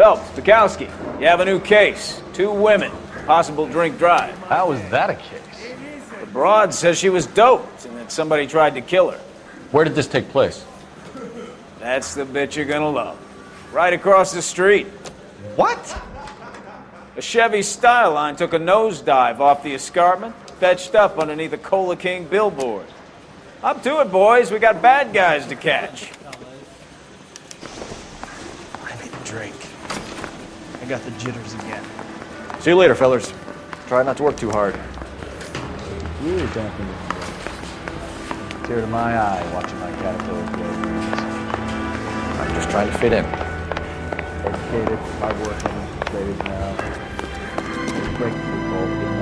Phelps, Bukowski, you have a new case. 2 women, possible drink drive. How is that a case? The broad says she was doped and that somebody tried to kill her. Where did this take place? That's the bit you're gonna love. Right across the street. What? A Chevy Styline took a nosedive off the escarpment, fetched up underneath a Cola King billboard. Up to it, boys. We got bad guys to catch. I need a drink. I got the jitters again. See you later, fellas. Try not to work too hard. Really damping the tear to my eye watching my caterpillar grow. I'm just trying to fit in. Educated, hardworking, ladies now. Break through cold, being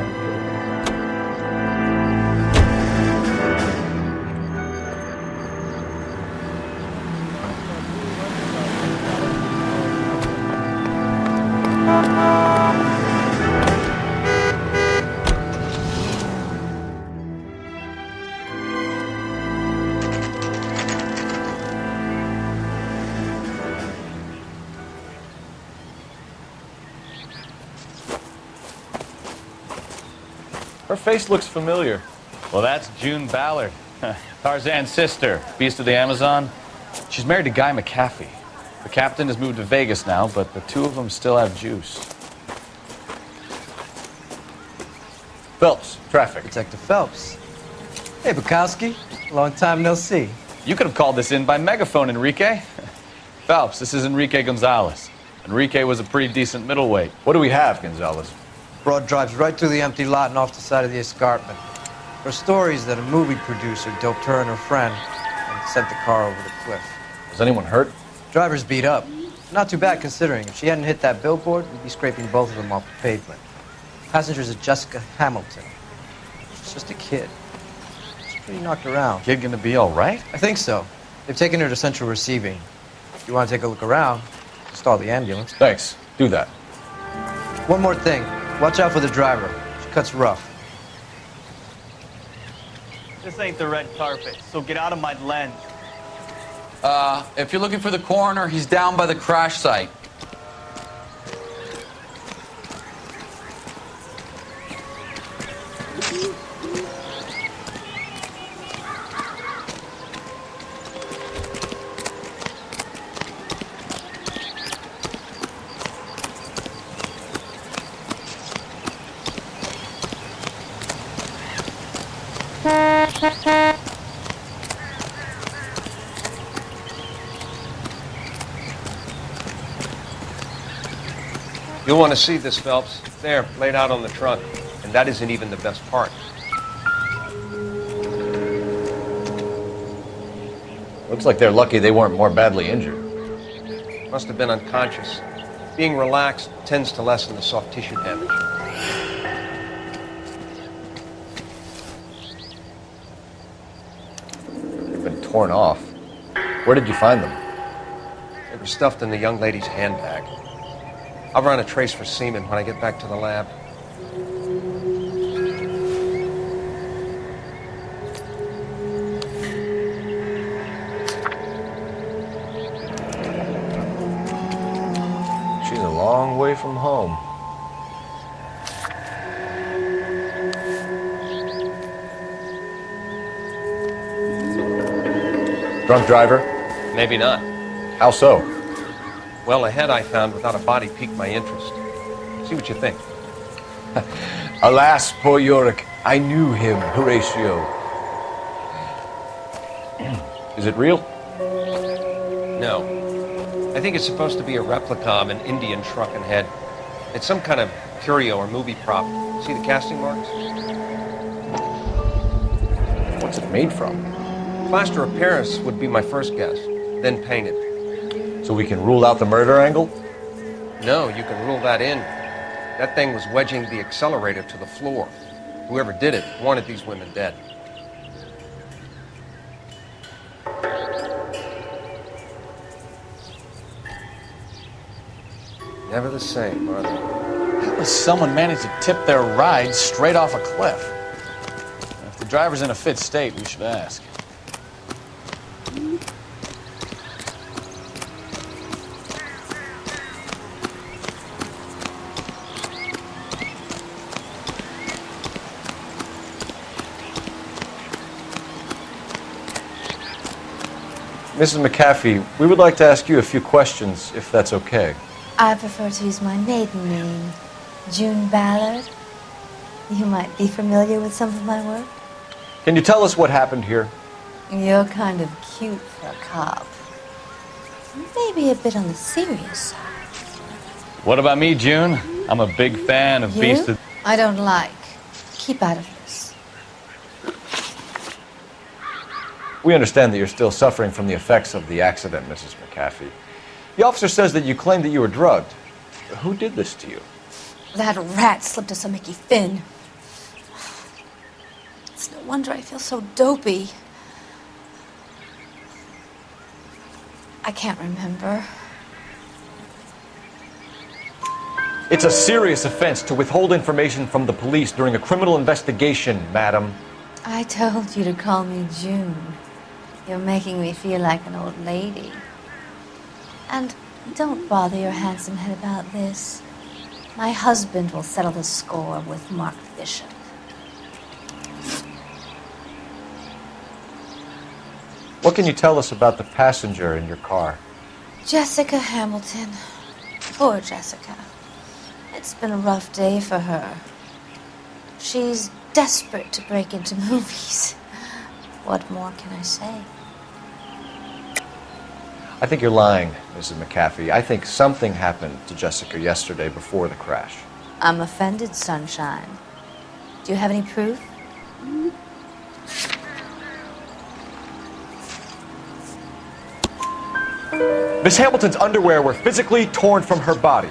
Her face looks familiar. Well, that's June Ballard, Tarzan's sister, beast of the Amazon. She's married to Guy McAfee. The captain has moved to Vegas now, but the 2 of them still have juice. Phelps, traffic. Detective Phelps. Hey, Bukowski. Long time no see. You could have called this in by megaphone, Enrique. Phelps, this is Enrique Gonzalez. Enrique was a pretty decent middleweight. What do we have, Gonzalez? Broad drives right through the empty lot and off the side of the escarpment. Her story is that a movie producer doped her and her friend and sent the car over the cliff. Was anyone hurt? Driver's beat up. Not too bad considering. If she hadn't hit that billboard, we'd be scraping both of them off the pavement. Passenger's a Jessica Hamilton. She's just a kid. She's pretty knocked around. Kid gonna be all right? I think so. They've taken her to central receiving. If you want to take a look around, stall the ambulance. Thanks. Do that. One more thing. Watch out for the driver. She cuts rough. This ain't the red carpet, so get out of my lens. If you're looking for the coroner, he's down by the crash site. You'll want to see this, Phelps. There, laid out on the trunk. And that isn't even the best part. Looks like they're lucky they weren't more badly injured. Must have been unconscious. Being relaxed tends to lessen the soft tissue damage. They've been torn off. Where did you find them? They were stuffed in the young lady's handbag. I'll run a trace for semen when I get back to the lab. She's a long way from home. Drunk driver? Maybe not. How so? Well, a head I found without a body piqued my interest. See what you think. Alas, poor Yorick. I knew him, Horatio. Is it real? No. I think it's supposed to be a replica of an Indian shrunken head. It's some kind of curio or movie prop. See the casting marks? What's it made from? Plaster of Paris would be my first guess, then painted. So we can rule out the murder angle? No, you can rule that in. That thing was wedging the accelerator to the floor. Whoever did it wanted these women dead. Never the same, are they? How does someone manage to tip their ride straight off a cliff? If the driver's in a fit state, we should ask. Mrs. McAfee, we would like to ask you a few questions, if that's okay. I prefer to use my maiden name, June Ballard. You might be familiar with some of my work. Can you tell us what happened here? You're kind of cute for a cop. Maybe a bit on the serious side. What about me, June? I'm a big fan of Beast You? of... I don't like. Keep out of this. We understand that you're still suffering from the effects of the accident, Mrs. McAfee. The officer says that you claimed that you were drugged. Who did this to you? That rat slipped us a Mickey Finn. It's no wonder I feel so dopey. I can't remember. It's a serious offense to withhold information from the police during a criminal investigation, madam. I told you to call me June. You're making me feel like an old lady. And don't bother your handsome head about this. My husband will settle the score with Mark Bishop. What can you tell us about the passenger in your car? Jessica Hamilton. Poor Jessica. It's been a rough day for her. She's desperate to break into movies. What more can I say? I think you're lying, Mrs. McAfee. I think something happened to Jessica yesterday before the crash. I'm offended, Sunshine. Do you have any proof? Miss Hamilton's underwear were physically torn from her body.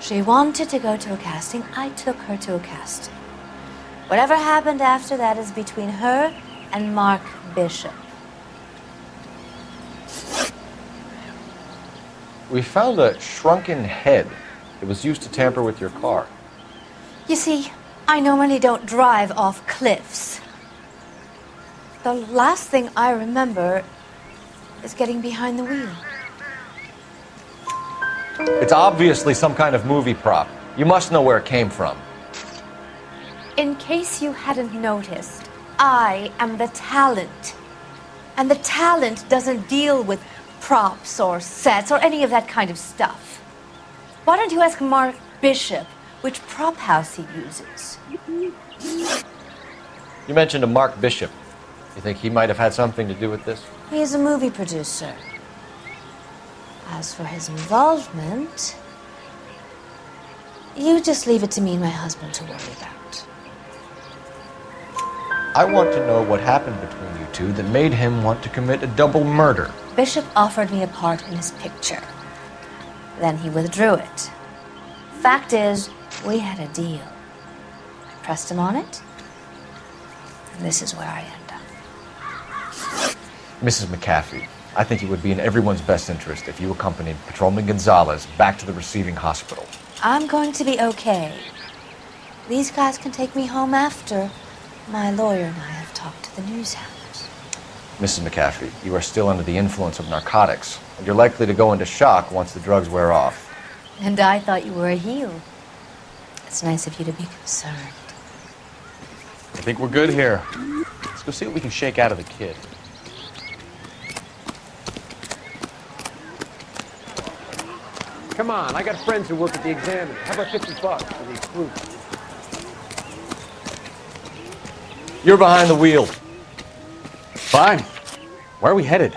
She wanted to go to a casting. I took her to a casting. Whatever happened after that is between her and Mark Bishop. We found a shrunken head. It was used to tamper with your car. You see, I normally don't drive off cliffs. The last thing I remember is getting behind the wheel. It's obviously some kind of movie prop. You must know where it came from. In case you hadn't noticed, I am the talent. And the talent doesn't deal with props or sets or any of that kind of stuff. Why don't you ask Mark Bishop which prop house he uses? You mentioned a Mark Bishop. You think he might have had something to do with this? He's a movie producer. As for his involvement, you just leave it to me and my husband to worry about. I want to know what happened between you two that made him want to commit a double murder. Bishop offered me a part in his picture. Then he withdrew it. Fact is, we had a deal. I pressed him on it, and this is where I end up. Mrs. McAfee, I think it would be in everyone's best interest if you accompanied Patrolman Gonzalez back to the receiving hospital. I'm going to be okay. These guys can take me home after. My lawyer and I have talked to the news hounds. Mrs. McAfee, you are still under the influence of narcotics, and you're likely to go into shock once the drugs wear off. And I thought you were a heel. It's nice of you to be concerned. I think we're good here. Let's go see what we can shake out of the kid. Come on, I got friends who work at the Examiner. How about $50 for the exclusive? You're behind the wheel. Fine. Where are we headed?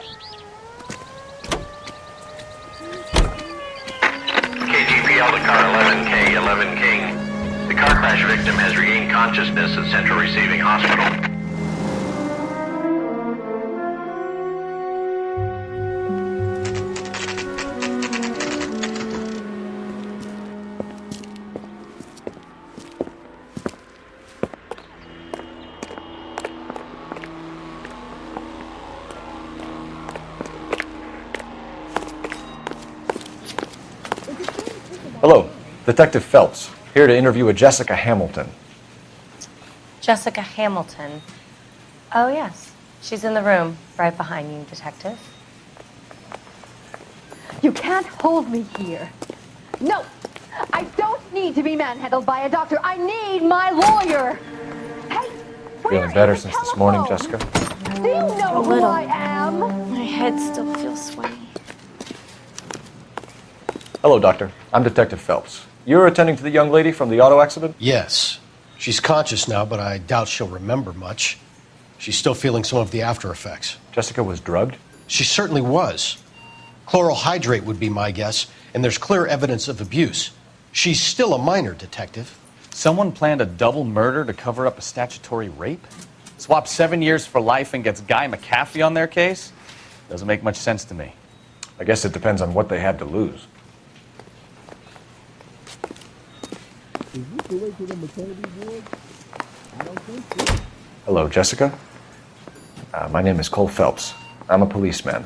KTPL to car 11K, 11 King. The car crash victim has regained consciousness at Central Receiving Hospital. Hello, Detective Phelps, here to interview a Jessica Hamilton. Jessica Hamilton. Oh, yes. She's in the room, right behind you, Detective. You can't hold me here. No, I don't need to be manhandled by a doctor. I need my lawyer. Hey, Feeling better since this morning, Jessica? do you know who I am? My head still feels sweaty. Hello, Doctor. I'm Detective Phelps. You're attending to the young lady from the auto accident? Yes. She's conscious now, but I doubt she'll remember much. She's still feeling some of the after effects. Jessica was drugged? She certainly was. Chloral hydrate would be my guess, and there's clear evidence of abuse. She's still a minor, Detective. Someone planned a double murder to cover up a statutory rape? Swap 7 years for life and gets Guy McAfee on their case? Doesn't make much sense to me. I guess it depends on what they had to lose. Hello, Jessica. My name is Cole Phelps. I'm a policeman.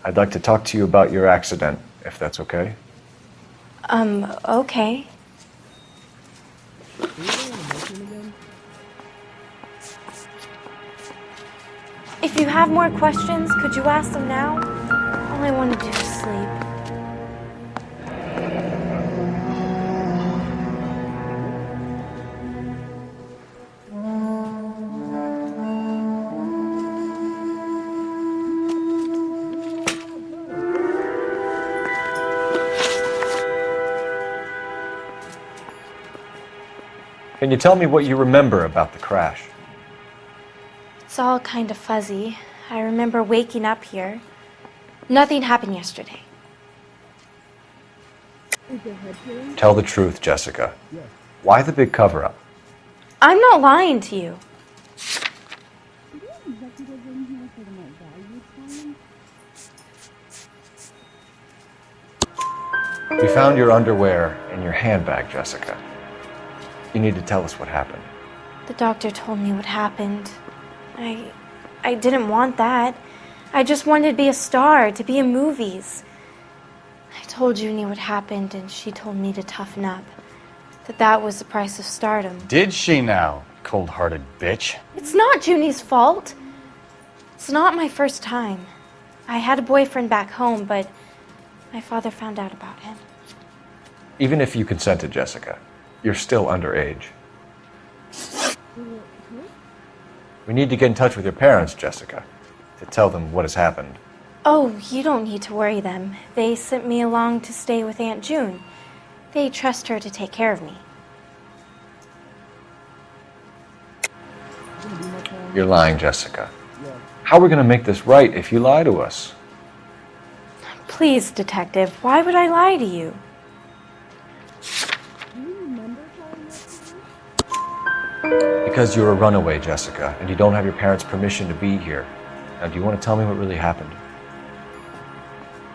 I'd like to talk to you about your accident, if that's okay. Okay. If you have more questions, could you ask them now? All I want to do is sleep. Can you tell me what you remember about the crash? It's all kind of fuzzy. I remember waking up here. Nothing happened yesterday. Tell the truth, Jessica. Why the big cover-up? I'm not lying to you. We found your underwear in your handbag, Jessica. You need to tell us what happened. The doctor told me what happened. I didn't want that. I just wanted to be a star, to be in movies. I told Junie what happened, and she told me to toughen up. That was the price of stardom. Did she now, cold-hearted bitch? It's not Junie's fault. It's not my first time. I had a boyfriend back home, but my father found out about him. Even if you consented, Jessica, you're still underage. We need to get in touch with your parents, Jessica, to tell them what has happened. Oh, you don't need to worry them. They sent me along to stay with Aunt June. They trust her to take care of me. You're lying, Jessica. How are we going to make this right if you lie to us? Please, Detective, why would I lie to you? Because you're a runaway, Jessica, and you don't have your parents' permission to be here. Now, do you want to tell me what really happened?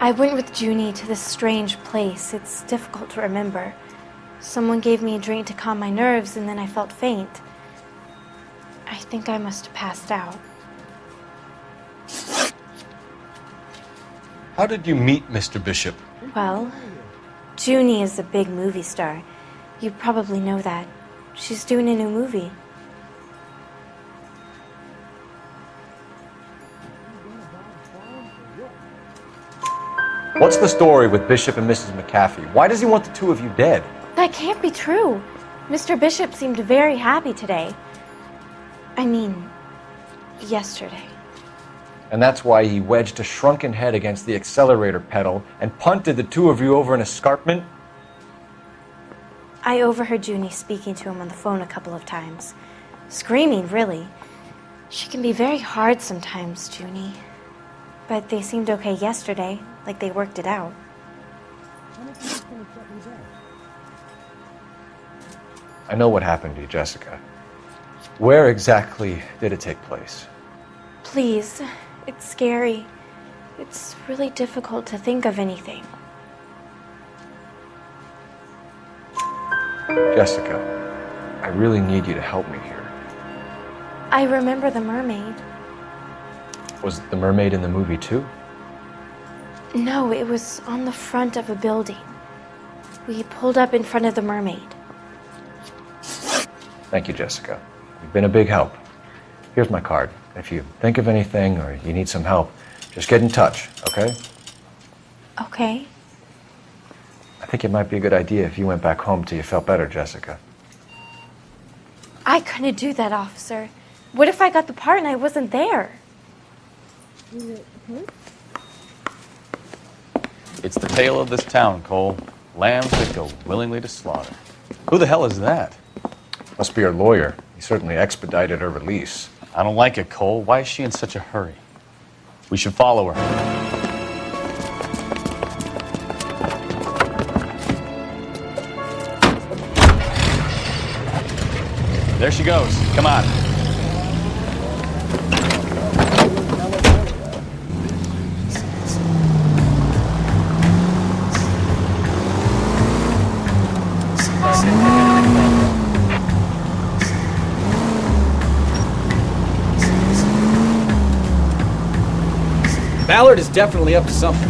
I went with Junie to this strange place. It's difficult to remember. Someone gave me a drink to calm my nerves, and then I felt faint. I think I must have passed out. How did you meet Mr. Bishop? Well, Junie is a big movie star. You probably know that. She's doing a new movie. What's the story with Bishop and Mrs. McAfee? Why does he want the two of you dead? That can't be true. Mr. Bishop seemed very happy today. I mean, yesterday. And that's why he wedged a shrunken head against the accelerator pedal and punted the two of you over an escarpment? I overheard Junie speaking to him on the phone a couple of times. Screaming, really. She can be very hard sometimes, Junie. But they seemed okay yesterday, like they worked it out. I know what happened to you, Jessica. Where exactly did it take place? Please, it's scary. It's really difficult to think of anything. Jessica, I really need you to help me here. I remember the mermaid. Was the mermaid in the movie too? No, it was on the front of a building. We pulled up in front of the mermaid. Thank you, Jessica. You've been a big help. Here's my card. If you think of anything or you need some help, just get in touch, okay? Okay. I think it might be a good idea if you went back home till you felt better, Jessica. I couldn't do that, officer. What if I got the part and I wasn't there? It's the tale of this town, Cole. Lambs that go willingly to slaughter. Who the hell is that? Must be her lawyer. He certainly expedited her release. I don't like it, Cole. Why is she in such a hurry? We should follow her. There she goes. Come on. Ballard is definitely up to something.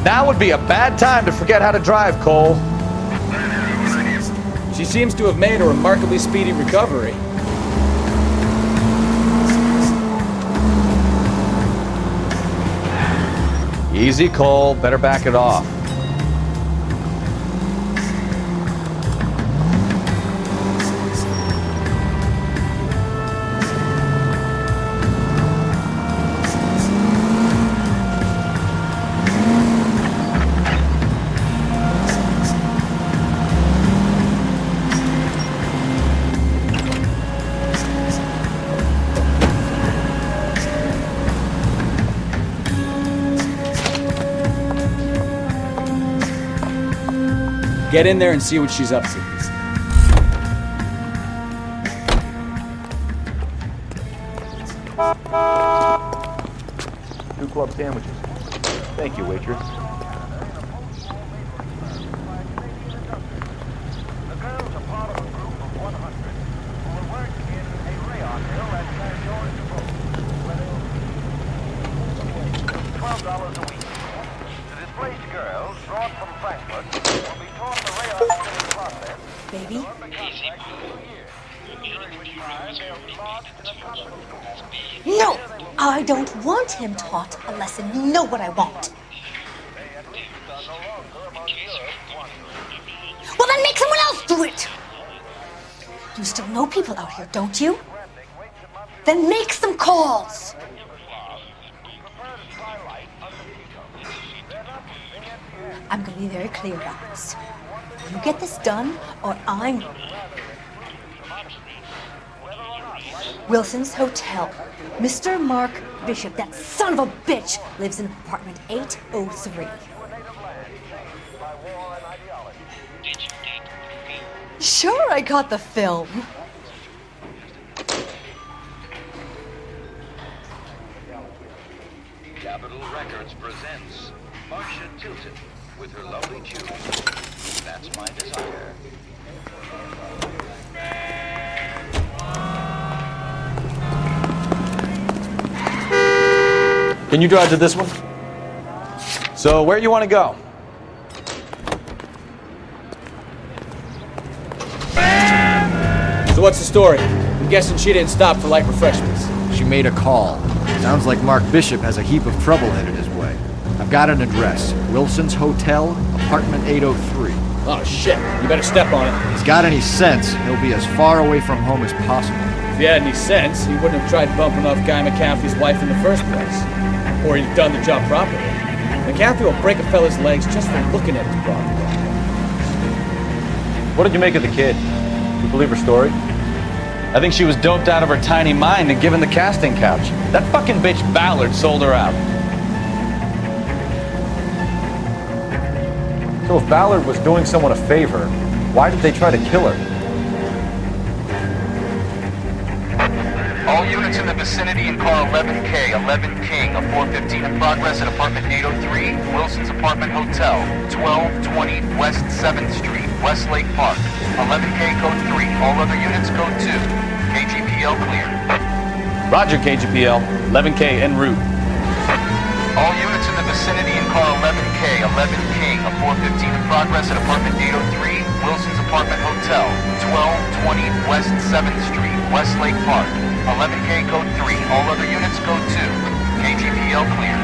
Now would be a bad time to forget how to drive, Cole. She seems to have made a remarkably speedy recovery. Easy, Cole. Better back it off. Get in there and see what she's up to. 2 club sandwiches. Thank you, waitress. Baby? No! I don't want him taught a lesson. You know what I want. Well, then make someone else do it! You still know people out here, don't you? Then make some calls! I'm going to be very clear about this. You get this done, or I'm... Wilson's Hotel. Mr. Mark Bishop, that son of a bitch, lives in apartment 803. Sure, I got the film. Capitol Records presents Marcia Tilton with her lovely tune, That's My Desire. Can you drive to this one? So, where you want to go? So what's the story? I'm guessing she didn't stop for light refreshments. She made a call. Sounds like Mark Bishop has a heap of trouble headed his way. I've got an address. Wilson's Hotel, apartment 803. Oh, shit. You better step on it. If he's got any sense, he'll be as far away from home as possible. If he had any sense, he wouldn't have tried bumping off Guy McAfee's wife in the first place. Or he'd done the job properly. McAfee will break a fella's legs just for looking at his property. What did you make of the kid? You believe her story? I think she was doped out of her tiny mind and given the casting couch. That fucking bitch Ballard sold her out. So if Ballard was doing someone a favor, why did they try to kill her? All units in the vicinity in car 11K, 11 King, a 415 in progress at apartment 803, Wilson's Apartment Hotel, 1220 West 7th Street, Westlake Park. 11K code 3, all other units code 2. KGPL clear. Roger, KGPL. 11K en route. All units in the vicinity in car 11K, 11 King, a 415 in progress at apartment 803, Wilson's Apartment Hotel, 1220 West 7th Street, Westlake Park. 11K code 3, all other units code 2. KGPL clear.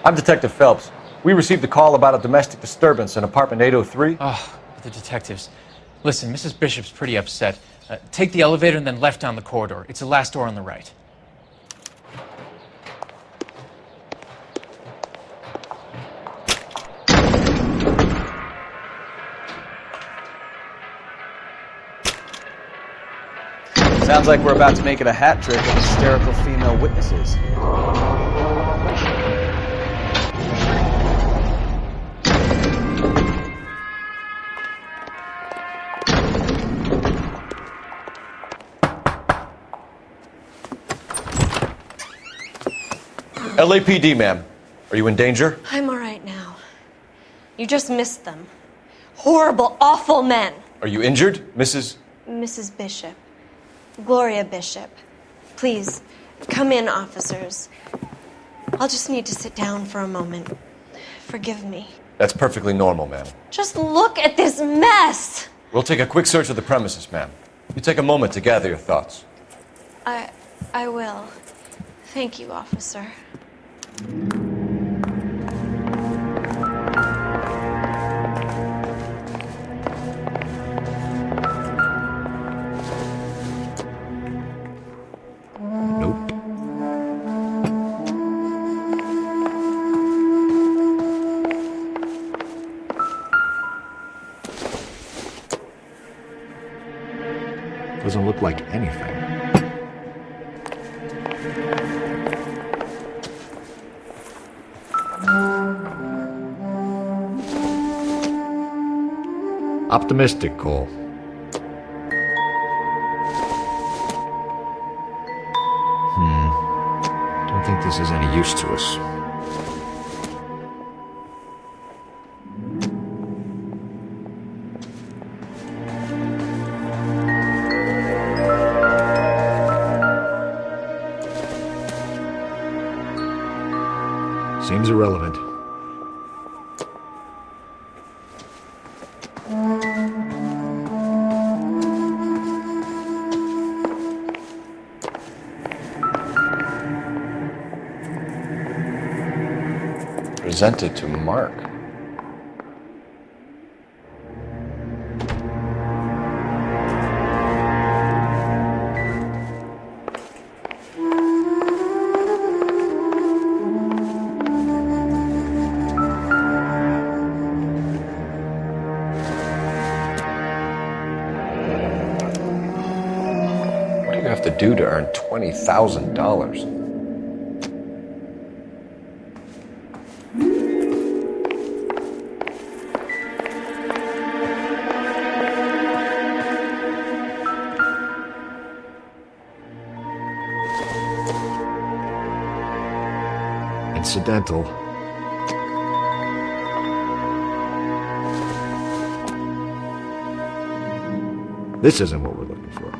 I'm Detective Phelps. We received a call about a domestic disturbance in apartment 803. Oh, the detectives. Listen, Mrs. Bishop's pretty upset. Take the elevator and then left down the corridor. It's the last door on the right. Sounds like we're about to make it a hat trick of hysterical female witnesses. LAPD, ma'am. Are you in danger? I'm all right now. You just missed them. Horrible, awful men. Are you injured, Mrs.? Mrs. Bishop. Gloria Bishop. Please, come in, officers. I'll just need to sit down for a moment. Forgive me. That's perfectly normal, ma'am. Just look at this mess! We'll take a quick search of the premises, ma'am. You take a moment to gather your thoughts. I will. Thank you, officer. Nope. Doesn't look like anything. Optimistic, Cole. Don't think this is any use to us. Seems irrelevant. Presented to Mark. What do you have to do to earn $20,000? Incidental. This isn't what we're looking for.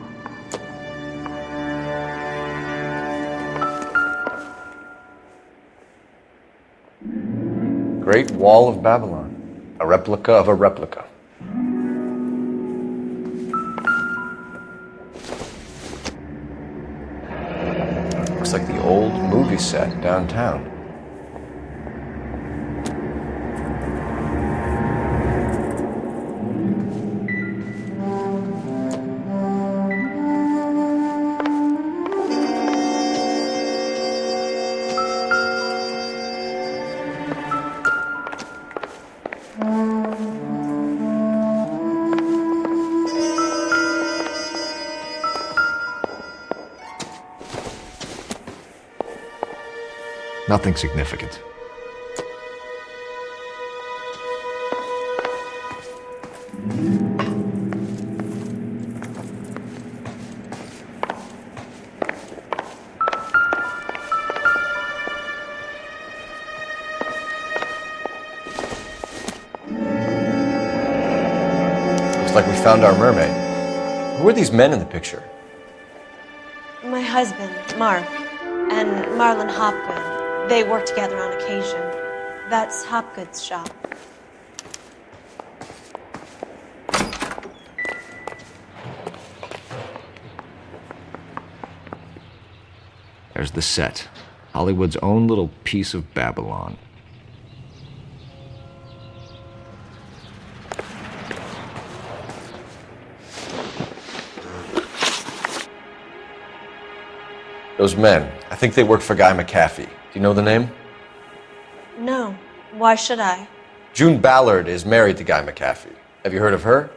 Great Wall of Babylon. A replica of a replica. Looks like the old movie set downtown. Nothing significant. Looks like we found our mermaid. Who are these men in the picture? My husband, Mark, and Marlon Hopgood. They work together on occasion. That's Hopgood's shop. There's the set. Hollywood's own little piece of Babylon. Those men, I think they work for Guy McAfee. Do you know the name? No. Why should I? June Ballard is married to Guy McAfee. Have you heard of her?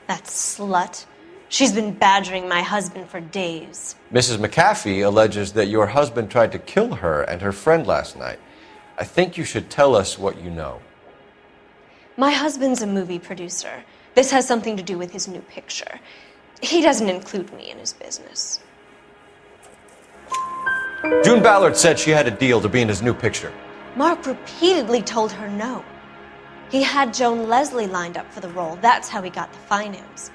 That slut. She's been badgering my husband for days. Mrs. McAfee alleges that your husband tried to kill her and her friend last night. I think you should tell us what you know. My husband's a movie producer. This has something to do with his new picture. He doesn't include me in his business. June Ballard said she had a deal to be in his new picture. Mark repeatedly told her no. He had Joan Leslie lined up for the role. That's how he got the finance.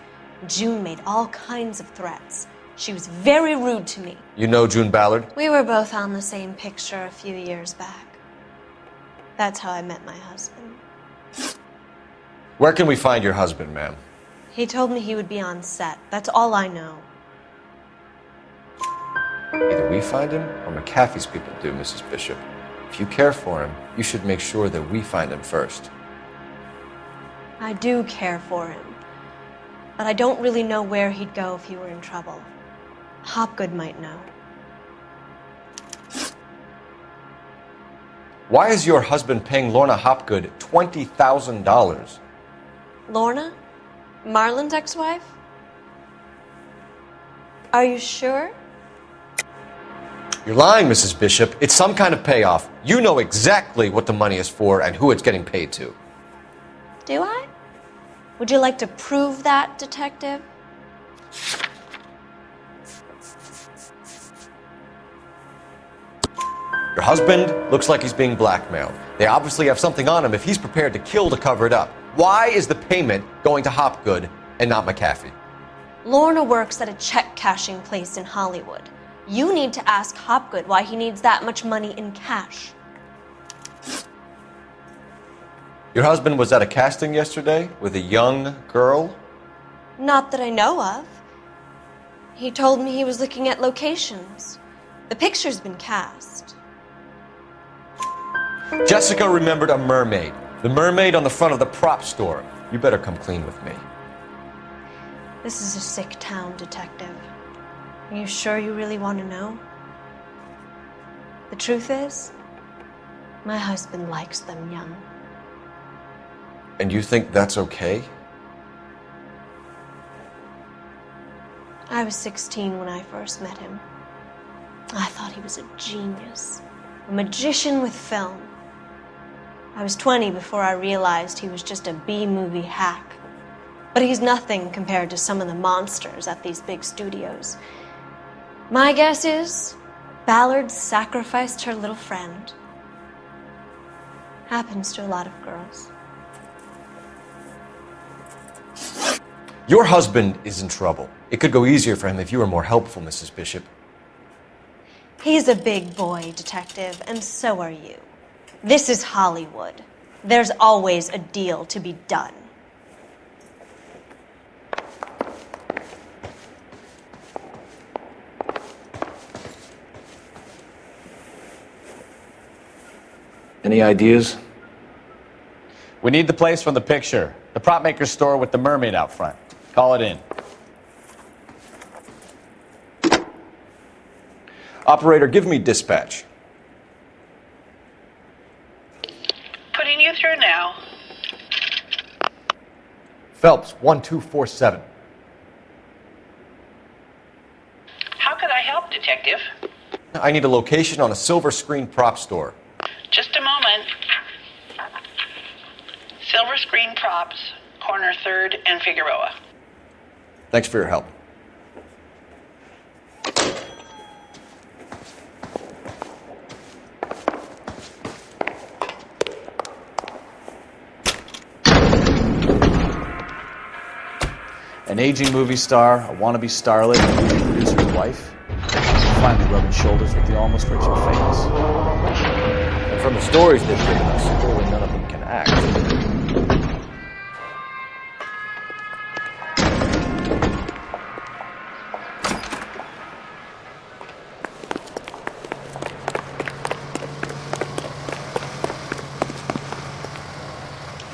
June made all kinds of threats. She was very rude to me. You know June Ballard? We were both on the same picture a few years back. That's how I met my husband. Where can we find your husband, ma'am? He told me he would be on set. That's all I know. Either we find him or McAfee's people do, Mrs. Bishop. If you care for him, you should make sure that we find him first. I do care for him. But I don't really know where he'd go if he were in trouble. Hopgood might know. Why is your husband paying Lorna Hopgood $20,000? Lorna? Marlon's ex-wife? Are you sure? You're lying, Mrs. Bishop. It's some kind of payoff. You know exactly what the money is for and who it's getting paid to. Do I? Would you like to prove that, Detective? Your husband looks like he's being blackmailed. They obviously have something on him if he's prepared to kill to cover it up. Why is the payment going to Hopgood and not McAfee? Lorna works at a check-cashing place in Hollywood. You need to ask Hopgood why he needs that much money in cash. Your husband was at a casting yesterday with a young girl? Not that I know of. He told me he was looking at locations. The picture's been cast. Jessica remembered a mermaid. The mermaid on the front of the prop store. You better come clean with me. This is a sick town, Detective. Are you sure you really want to know? The truth is, my husband likes them young. And you think that's okay? I was 16 when I first met him. I thought he was a genius, a magician with film. I was 20 before I realized he was just a B-movie hack. But he's nothing compared to some of the monsters at these big studios. My guess is Ballard sacrificed her little friend. Happens to a lot of girls. Your husband is in trouble. It could go easier for him if you were more helpful, Mrs. Bishop. He's a big boy, Detective, and so are you. This is Hollywood. There's always a deal to be done. Any ideas? We need the place from the picture. The prop maker's store with the mermaid out front. Call it in. Operator, give me dispatch. Putting you through now. Phelps, 1247. How could I help, Detective? I need a location on a silver screen prop store. Just a moment. Silver Screen Props, corner 3rd and Figueroa. Thanks for your help. An aging movie star, a wannabe starlet, and a movie producer's wife. Finally rubbing shoulders with the almost rich and famous. And from the stories they've given us, clearly none of them can act.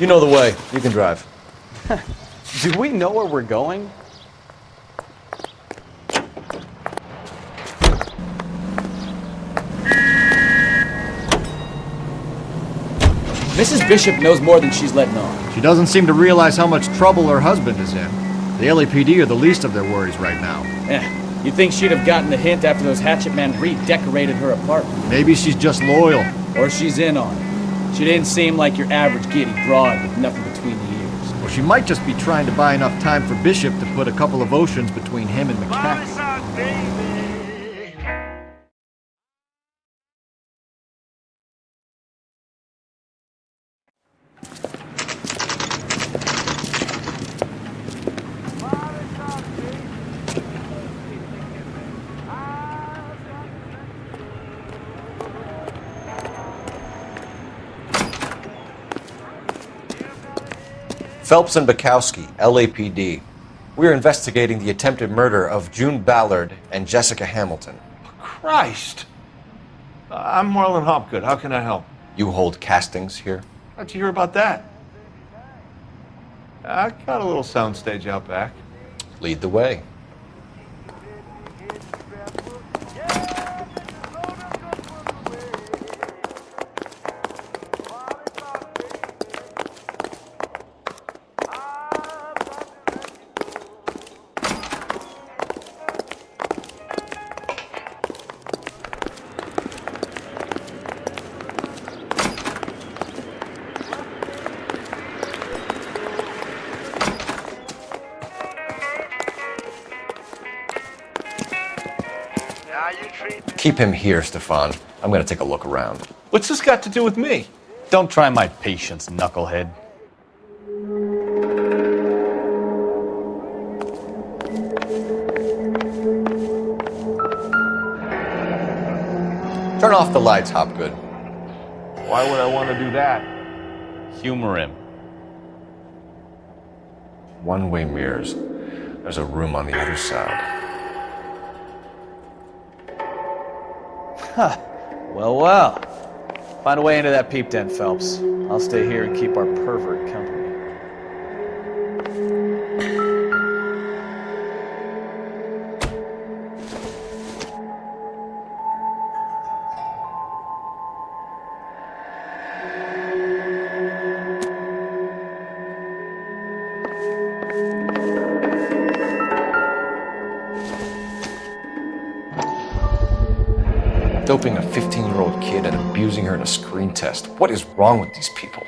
You know the way. You can drive. Do we know where we're going? Mrs. Bishop knows more than she's letting on. She doesn't seem to realize how much trouble her husband is in. The LAPD are the least of their worries right now. You'd think she'd have gotten the hint after those hatchet men redecorated her apartment. Maybe she's just loyal. Or she's in on it. She didn't seem like your average giddy broad with nothing between the ears. Or she might just be trying to buy enough time for Bishop to put a couple of oceans between him and McCaffrey. Phelps and Bukowski, LAPD. We're investigating the attempted murder of June Ballard and Jessica Hamilton. Christ! I'm Marlon Hopgood. How can I help? You hold castings here? How'd you hear about that? I got a little soundstage out back. Lead the way. Keep him here, Stefan. I'm going to take a look around. What's this got to do with me? Don't try my patience, knucklehead. Turn off the lights, Hopgood. Why would I want to do that? Humor him. One-way mirrors. There's a room on the other side. Huh. Well. Find a way into that peep den, Phelps. I'll stay here and keep our pervert company. Doping a 15-year-old kid and abusing her in a screen test. What is wrong with these people?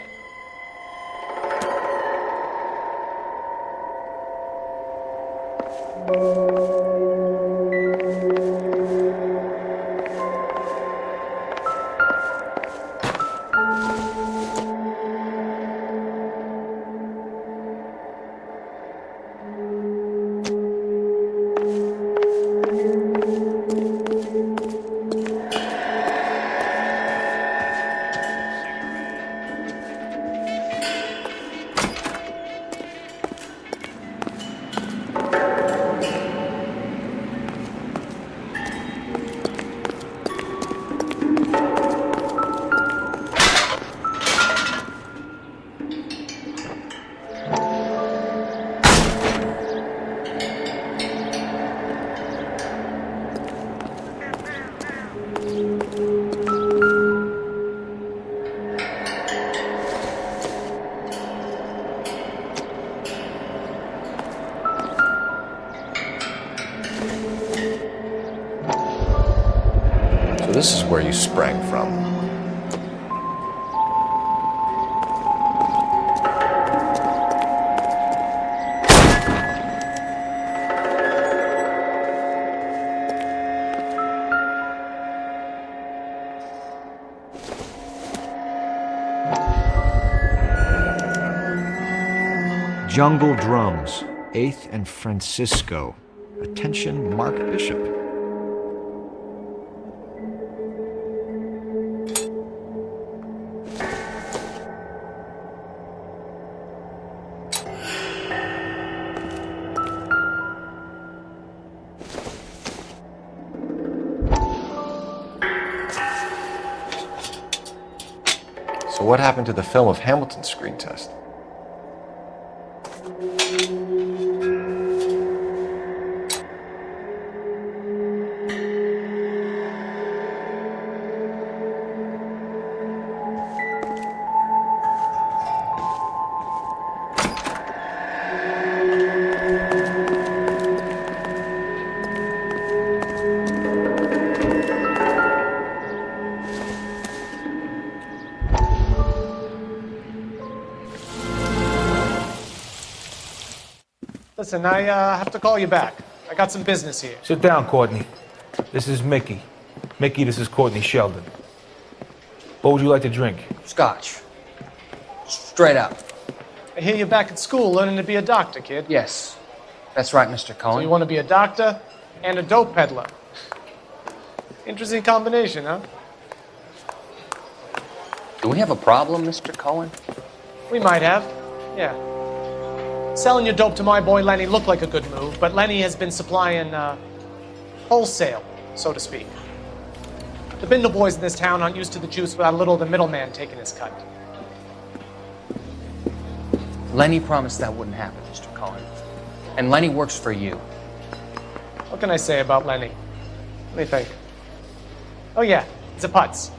So this is where you sprang from. Jungle Drums, 8th and Francisco. Attention, Mark Bishop. So what happened to the film of Hamilton's screen test? Listen, I have to call you back. I got some business here. Sit down, Courtney. This is Mickey. Mickey, this is Courtney Sheldon. What would you like to drink? Scotch. Straight up. I hear you're back at school learning to be a doctor, kid. Yes. That's right, Mr. Cohen. So you want to be a doctor and a dope peddler. Interesting combination, huh? Do we have a problem, Mr. Cohen? We might have. Yeah. Selling your dope to my boy Lenny looked like a good move, but Lenny has been supplying, wholesale, so to speak. The Bindle boys in this town aren't used to the juice without a little of the middleman taking his cut. Lenny promised that wouldn't happen, Mr. Cohen. And Lenny works for you. What can I say about Lenny? Let me think. Oh yeah, he's a putz.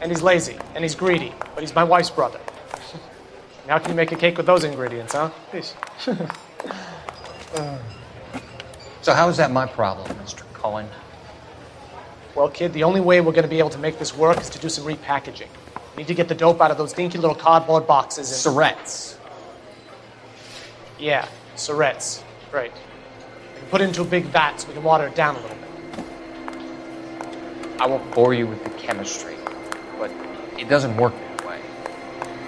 And he's lazy, and he's greedy, but he's my wife's brother. How can you make a cake with those ingredients, huh? Peace. So how is that my problem, Mr. Cohen? Well, kid, the only way we're going to be able to make this work is to do some repackaging. We need to get the dope out of those dinky little cardboard boxes and... Syrettes. Yeah, syrettes. Right. We can put it into a big vat so we can water it down a little bit. I won't bore you with the chemistry, but it doesn't work that way.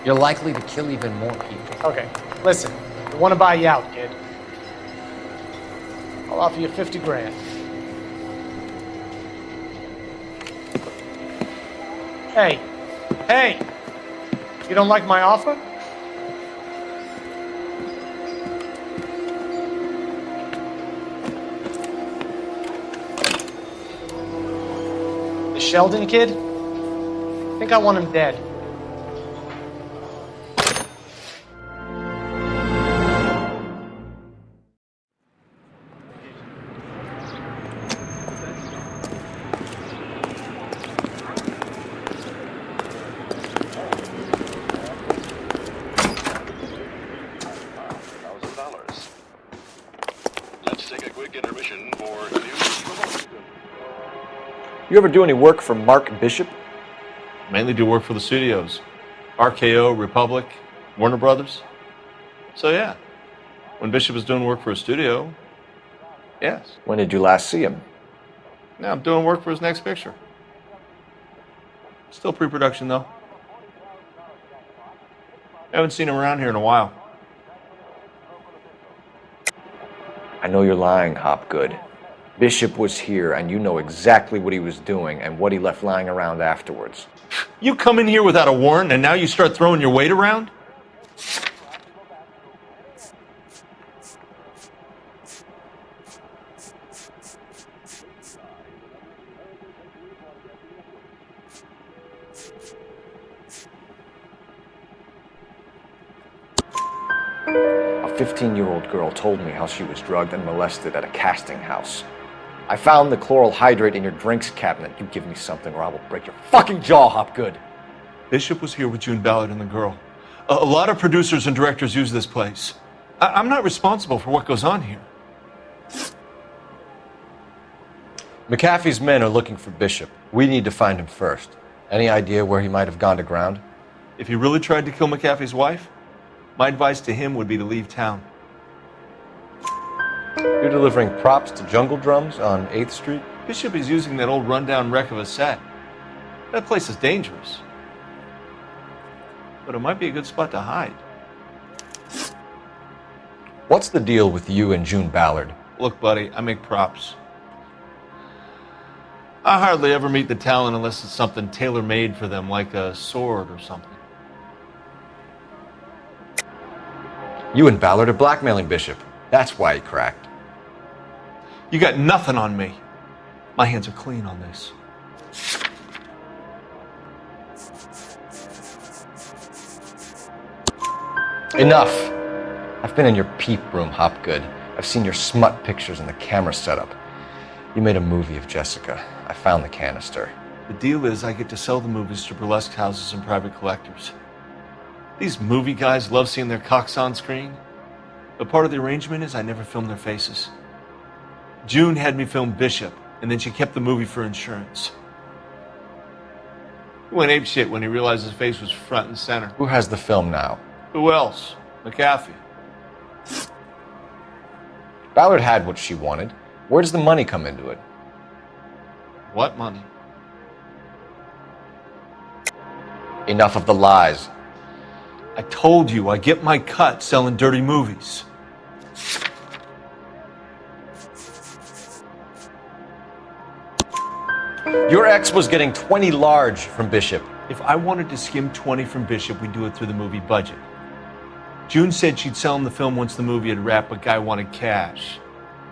You're likely to kill even more people. Okay, listen. We want to buy you out, kid. I'll offer you 50 grand. Hey, hey! You don't like my offer? The Sheldon kid? I think I want him dead. You ever do any work for Mark Bishop? Mainly do work for the studios. RKO, Republic, Warner Brothers. So yeah, when Bishop was doing work for a studio, yes. When did you last see him? Now I'm doing work for his next picture. Still pre-production though. Haven't seen him around here in a while. I know you're lying, Hopgood. Bishop was here, and you know exactly what he was doing and what he left lying around afterwards. You come in here without a warrant, and now you start throwing your weight around? A 15-year-old girl told me how she was drugged and molested at a casting house. I found the chloral hydrate in your drinks cabinet. You give me something or I will break your fucking jaw, Hopgood. Bishop was here with June Ballard and the girl. A lot of producers and directors use this place. I'm not responsible for what goes on here. McAfee's men are looking for Bishop. We need to find him first. Any idea where he might have gone to ground? If he really tried to kill McAfee's wife, my advice to him would be to leave town. You're delivering props to Jungle Drums on 8th Street? Bishop is using that old rundown wreck of a set. That place is dangerous. But it might be a good spot to hide. What's the deal with you and June Ballard? Look, buddy, I make props. I hardly ever meet the talent unless it's something tailor-made for them, like a sword or something. You and Ballard are blackmailing Bishop. That's why he cracked. You got nothing on me. My hands are clean on this. Enough! I've been in your peep room, Hopgood. I've seen your smut pictures and the camera setup. You made a movie of Jessica. I found the canister. The deal is I get to sell the movies to burlesque houses and private collectors. These movie guys love seeing their cocks on screen. But part of the arrangement is I never film their faces. June had me film Bishop, and then she kept the movie for insurance. He went apeshit when he realized his face was front and center. Who has the film now? Who else? McAfee. Ballard had what she wanted. Where does the money come into it? What money? Enough of the lies. I told you, I get my cut selling dirty movies. Your ex was getting 20 large from Bishop. If I wanted to skim 20 from Bishop, we'd do it through the movie budget. June said she'd sell him the film once the movie had wrapped, but Guy wanted cash.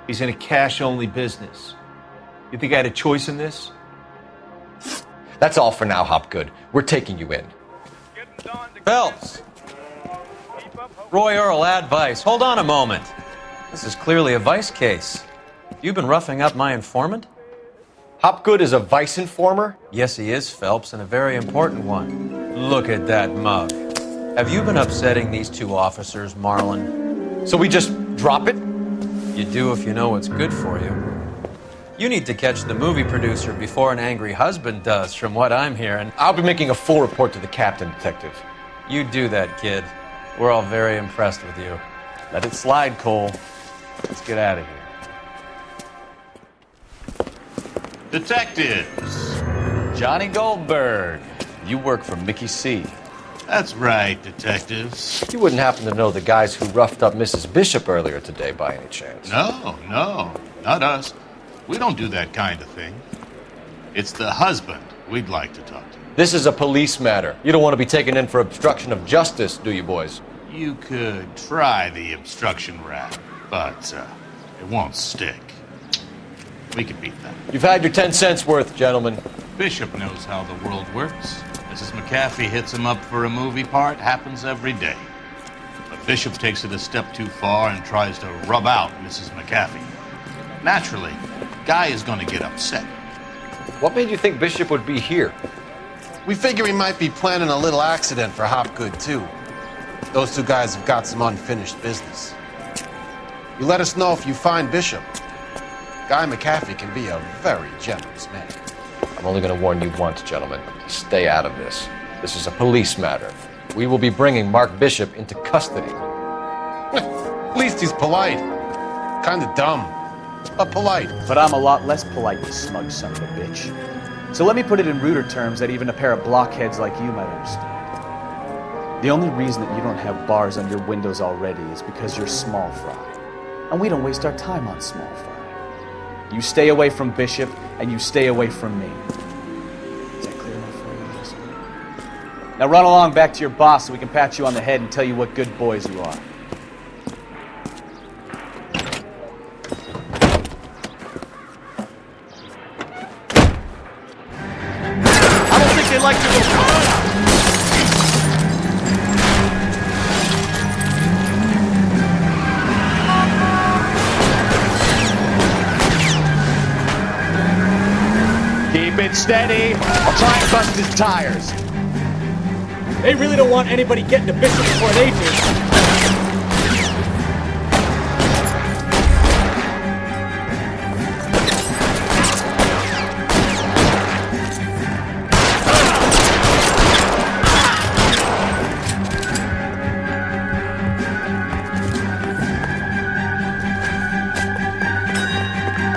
He's in a cash-only business. You think I had a choice in this? That's all for now, Hopgood. We're taking you in. Phelps! Roy Earl, advice. Hold on a moment. This is clearly a vice case. You've been roughing up my informant? Hopgood is a vice informer? Yes, he is, Phelps, and a very important one. Look at that mug. Have you been upsetting these two officers, Marlin? So we just drop it? You do if you know what's good for you. You need to catch the movie producer before an angry husband does, from what I'm hearing. I'll be making a full report to the captain, Detective. You do that, kid. We're all very impressed with you. Let it slide, Cole. Let's get out of here. Detectives. Johnny Goldberg. You work for Mickey C. That's right, detectives. You wouldn't happen to know the guys who roughed up Mrs. Bishop earlier today by any chance? No, not us. We don't do that kind of thing. It's the husband we'd like to talk to. This is a police matter. You don't want to be taken in for obstruction of justice, do you, boys? You could try the obstruction rap, but it won't stick. We can beat that. You've had your 10 cents worth, gentlemen. Bishop knows how the world works. Mrs. McAfee hits him up for a movie part, happens every day. But Bishop takes it a step too far and tries to rub out Mrs. McAfee. Naturally, Guy is going to get upset. What made you think Bishop would be here? We figure he might be planning a little accident for Hopgood, too. Those two guys have got some unfinished business. You let us know if you find Bishop. Guy McAfee can be a very generous man. I'm only going to warn you once, gentlemen. Stay out of this. This is a police matter. We will be bringing Mark Bishop into custody. At least he's polite. Kind of dumb, but polite. But I'm a lot less polite, you smug son of a bitch. So let me put it in ruder terms that even a pair of blockheads like you might understand. The only reason that you don't have bars on your windows already is because you're small fry. And we don't waste our time on small fry. You stay away from Bishop, and you stay away from me. Is that clear enough for you, Lisa? Now run along back to your boss so we can pat you on the head and tell you what good boys you are. I don't think they like to go. Keep it steady. I'll try and bust his tires. They really don't want anybody getting to Bishop before they do.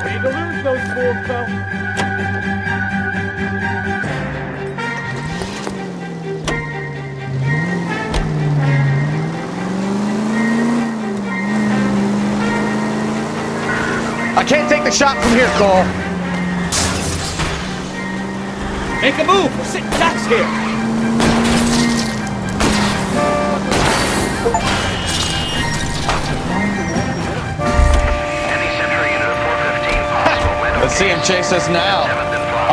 Need to lose those fools, though. I can't take the shot from here, Cole. Make a move. We're sitting ducks here. Let's see him chase us now.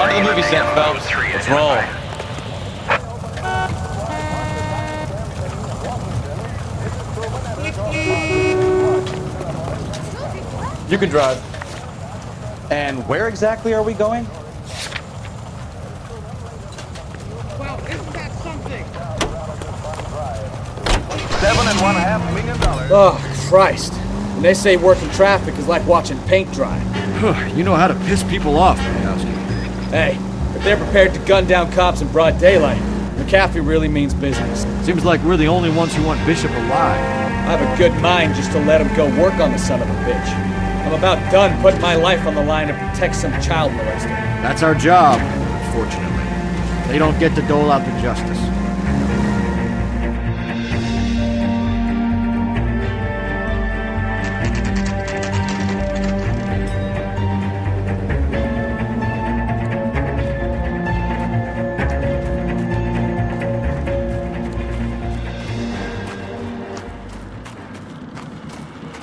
On to the movie set, Phelps. Let's roll. You can drive. And where exactly are we going? Well, isn't that something? $7.5 million. Oh, Christ. When they say working traffic is like watching paint dry. You know how to piss people off, Mayowski. Hey, if they're prepared to gun down cops in broad daylight, McAfee really means business. Seems like we're the only ones who want Bishop alive. I have a good mind just to let him go work on the son of a bitch. I'm about done putting my life on the line to protect some child molester. That's our job, unfortunately. They don't get to dole out the justice.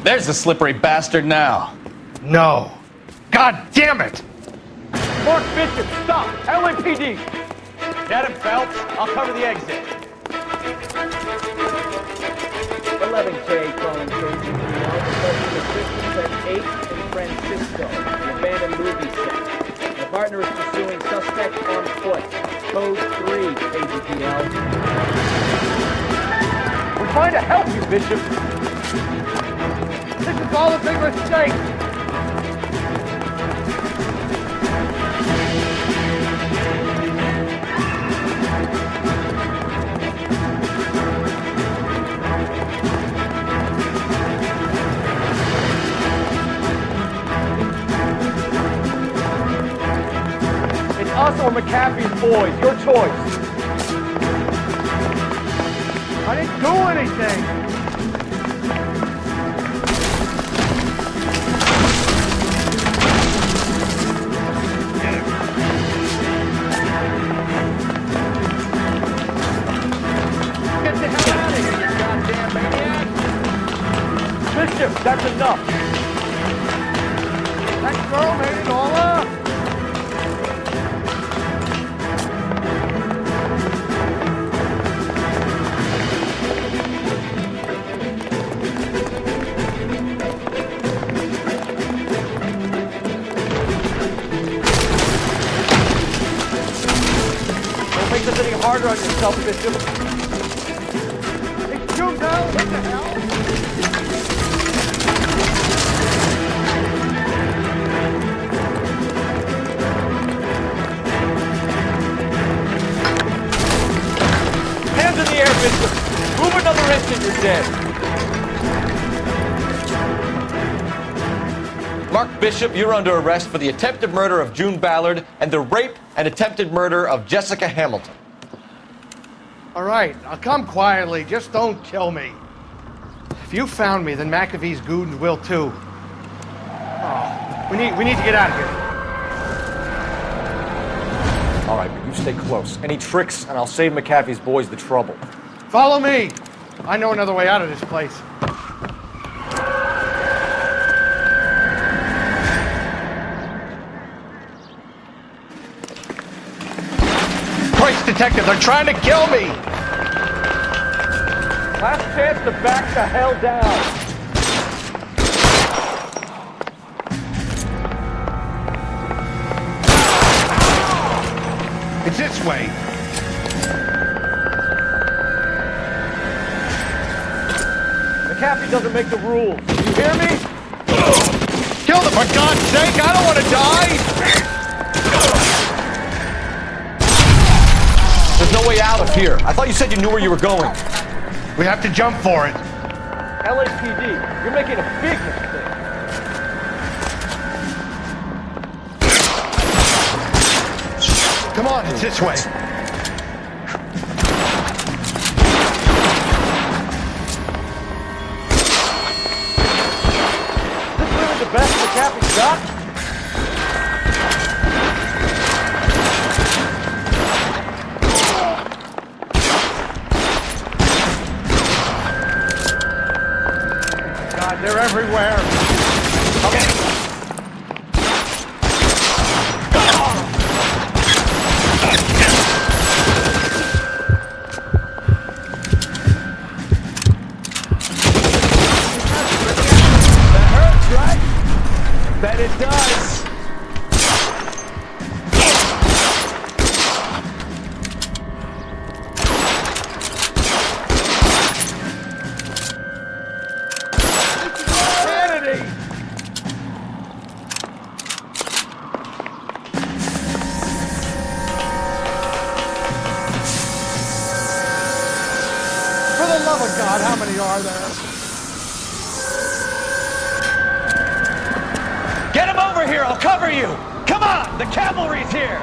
There's the slippery bastard now. No. God damn it! Mark Bishop, stop! LAPD! Get him, Phelps. I'll cover the exit. 11K calling KGPL, requesting assistance at 8 in Francisco, an abandoned movie set. My partner is pursuing suspect on foot. Code 3, KGPL. We're trying to help you, Bishop. This is all a big mistake. It's us or McAfee's boys. Your choice. I didn't do anything. Bishop, that's enough. That girl made it all up. Don't make this any harder on yourself, Bishop. Hey, shoot now! What the hell? Hands in the air, Bishop. Move another inch and you're dead. Mark Bishop, you're under arrest for the attempted murder of June Ballard and the rape and attempted murder of Jessica Hamilton. All right, I'll come quietly. Just don't kill me. If you found me, then McAfee's goons will too. Oh, we need to get out of here. All right, but you stay close. Any tricks, and I'll save McAfee's boys the trouble. Follow me. I know another way out of this place. Christ, detective, they're trying to kill me! Last chance to back the hell down. It's this way. McAfee doesn't make the rules. You hear me? Kill them, for God's sake! I don't want to die! There's no way out of here. I thought you said you knew where you were going. We have to jump for it. LAPD, you're making a big mistake. Come on, it's this way. Is this really the best McAfee's got? God, they're everywhere. Okay. Bet it does. Insanity. For the love of God, how many are there? here, I'll cover you! Come on, the cavalry's here!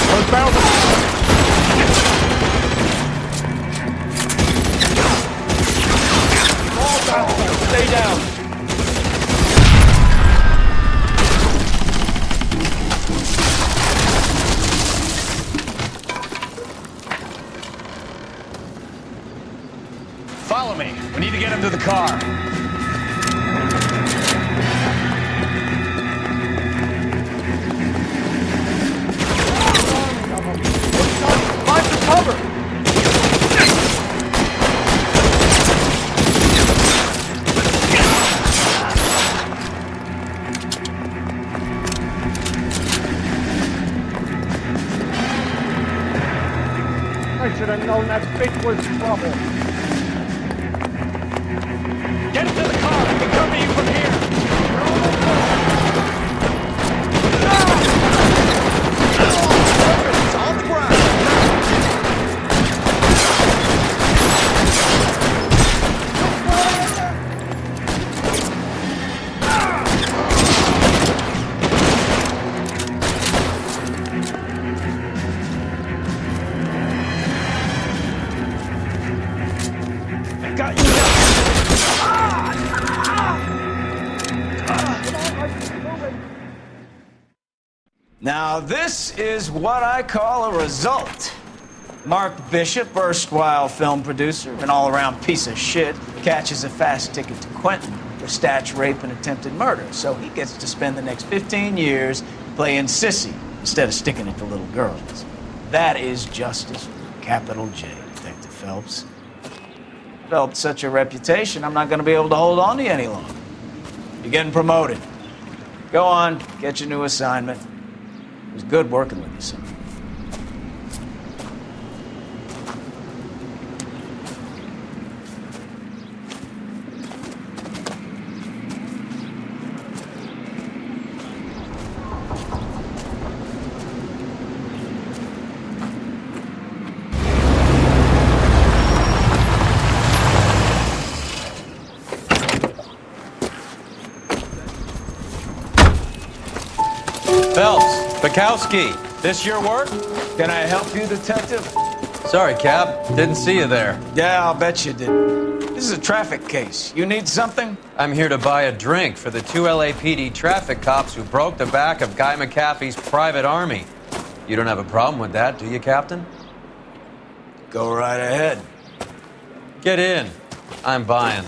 Those barrels Stay down. Follow me. We need to get him to the car. Find some cover. I should have known that bitch was trouble. Get him to the car. I can cover you from here. It's on the ground. I got you now. Now, this is what I call a result. Mark Bishop, erstwhile film producer, an all-around piece of shit, catches a fast ticket to Quentin for statch rape and attempted murder, so he gets to spend the next 15 years playing sissy instead of sticking it to little girls. That is justice with a capital J, Detective Phelps. Developed such a reputation, I'm not going to be able to hold on to you any longer. You're getting promoted. Go on, get your new assignment. It was good working with you, son. Phelps, Bukowski, this your work? Can I help you, Detective? Sorry, Cap. Didn't see you there. Yeah, I'll bet you did. This is a traffic case. You need something? I'm here to buy a drink for the 2 LAPD traffic cops who broke the back of Guy McAfee's private army. You don't have a problem with that, do you, Captain? Go right ahead. Get in. I'm buying.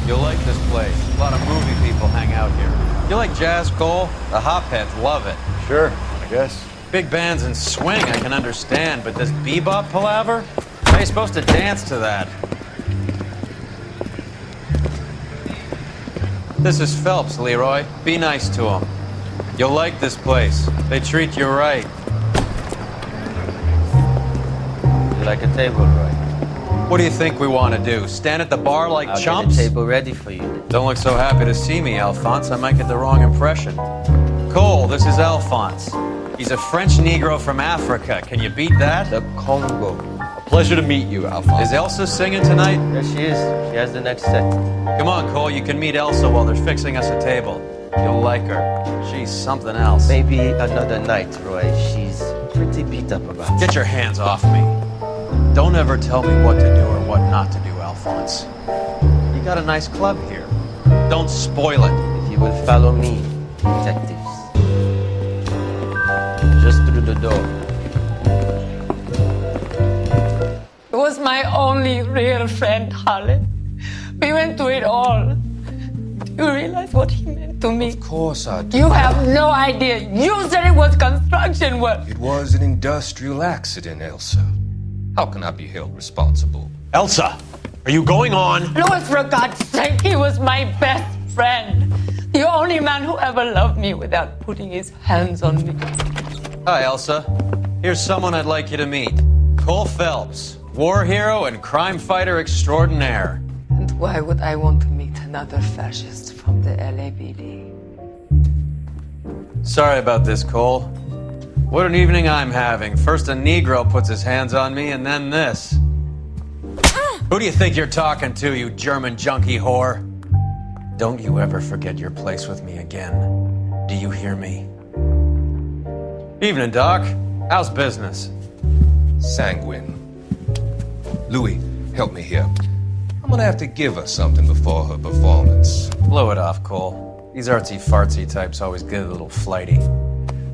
You'll like this place. A lot of movie people hang out here. You like jazz, Cole? The hopheads love it. Sure, I guess. Big bands and swing I can understand, but this bebop palaver? How are you supposed to dance to that? This is Phelps, Leroy. Be nice to him. You'll like this place. They treat you right. You like a table, Roy? What do you think we want to do? Stand at the bar like I'll chumps? get a table ready for you. Don't look so happy to see me, Alphonse. I might get the wrong impression. Cole, this is Alphonse. He's a French Negro from Africa. Can you beat that? The Congo. A pleasure to meet you, Alphonse. Is Elsa singing tonight? There she is. She has the next set. Come on, Cole. You can meet Elsa while they're fixing us a table. You'll like her. She's something else. Maybe another night, Roy. She's pretty beat up about it. Get your hands off me. Don't ever tell me what to do or what not to do, Alphonse. You got a nice club here. Don't spoil it. If you will follow me, detectives. Just through the door. He was my only real friend, Harlan. We went through it all. Do you realize what he meant to me? Of course I do. You have no idea. You said it was construction work. It was an industrial accident, Elsa. How can I be held responsible? Elsa, are you going on? Louis, for God's sake, he was my best friend. The only man who ever loved me without putting his hands on me. Hi, Elsa. Here's someone I'd like you to meet. Cole Phelps, war hero and crime fighter extraordinaire. And why would I want to meet another fascist from the LAPD? Sorry about this, Cole. What an evening I'm having. First a Negro puts his hands on me, and then this. Who do you think you're talking to, you German junkie whore? Don't you ever forget your place with me again. Do you hear me? Evening, Doc. How's business? Sanguine. Louis, help me here. I'm gonna have to give her something before her performance. Blow it off, Cole. These artsy-fartsy types always get a little flighty.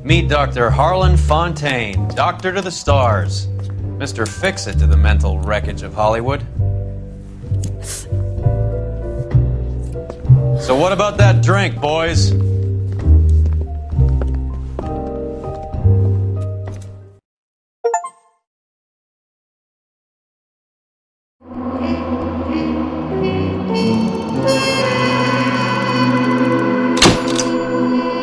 Meet Dr. Harlan Fontaine, doctor to the stars. Mr. Fix-It to the mental wreckage of Hollywood. So what about that drink, boys?